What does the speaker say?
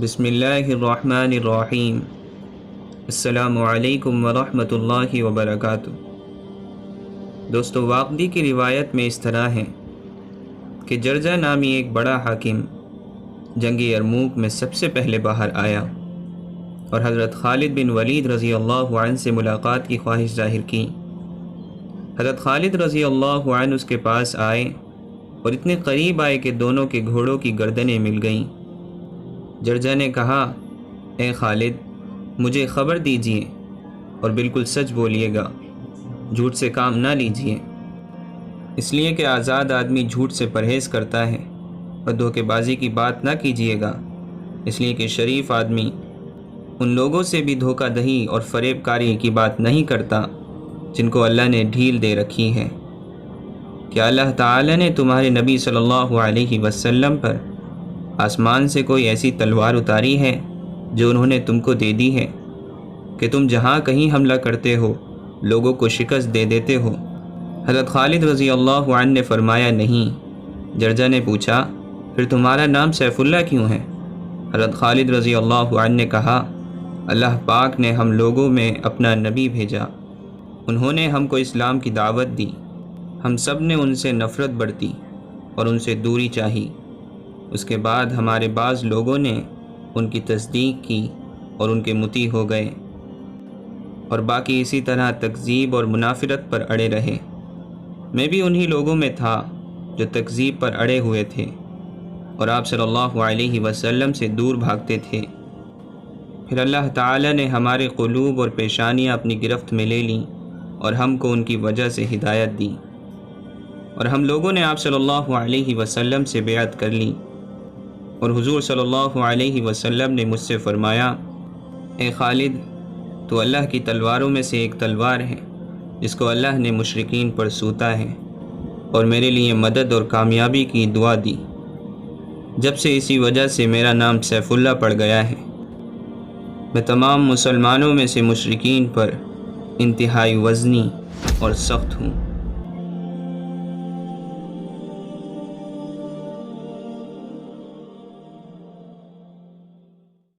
بسم اللہ الرحمن الرحیم۔ السلام علیکم ورحمۃ اللہ وبرکاتہ۔ دوستو، واقدی کی روایت میں اس طرح ہے کہ جرجہ نامی ایک بڑا حاکم جنگ یرموک میں سب سے پہلے باہر آیا اور حضرت خالد بن ولید رضی اللہ عنہ سے ملاقات کی خواہش ظاہر کی۔ حضرت خالد رضی اللہ عنہ اس کے پاس آئے اور اتنے قریب آئے کہ دونوں کے گھوڑوں کی گردنیں مل گئیں۔ جرجہ نے کہا، اے خالد، مجھے خبر دیجئے اور بالکل سچ بولیے گا، جھوٹ سے کام نہ لیجئے، اس لیے کہ آزاد آدمی جھوٹ سے پرہیز کرتا ہے، اور دھوکے بازی کی بات نہ کیجئے گا، اس لیے کہ شریف آدمی ان لوگوں سے بھی دھوکہ دہی اور فریب کاری کی بات نہیں کرتا جن کو اللہ نے ڈھیل دے رکھی ہے۔ کہ اللہ تعالی نے تمہارے نبی صلی اللہ علیہ وسلم پر آسمان سے کوئی ایسی تلوار اتاری ہے جو انہوں نے تم کو دے دی ہے کہ تم جہاں کہیں حملہ کرتے ہو لوگوں کو شکست دے دیتے ہو؟ حضرت خالد رضی اللہ عنہ نے فرمایا، نہیں۔ جرجہ نے پوچھا، پھر تمہارا نام سیف اللہ کیوں ہے؟ حضرت خالد رضی اللہ عنہ نے کہا، اللہ پاک نے ہم لوگوں میں اپنا نبی بھیجا، انہوں نے ہم کو اسلام کی دعوت دی، ہم سب نے ان سے نفرت برتی اور ان سے دوری چاہی۔ اس کے بعد ہمارے بعض لوگوں نے ان کی تصدیق کی اور ان کے مطیع ہو گئے، اور باقی اسی طرح تکذیب اور منافرت پر اڑے رہے۔ میں بھی انہی لوگوں میں تھا جو تکذیب پر اڑے ہوئے تھے اور آپ صلی اللہ علیہ وسلم سے دور بھاگتے تھے۔ پھر اللہ تعالی نے ہمارے قلوب اور پیشانیاں اپنی گرفت میں لے لیں اور ہم کو ان کی وجہ سے ہدایت دی، اور ہم لوگوں نے آپ صلی اللہ علیہ وسلم سے بیعت کر لی، اور حضور صلی اللہ علیہ وسلم نے مجھ سے فرمایا، اے خالد، تو اللہ کی تلواروں میں سے ایک تلوار ہے جس کو اللہ نے مشرکین پر سوتا ہے، اور میرے لیے مدد اور کامیابی کی دعا دی۔ جب سے اسی وجہ سے میرا نام سیف اللہ پڑ گیا ہے۔ میں تمام مسلمانوں میں سے مشرکین پر انتہائی وزنی اور سخت ہوں۔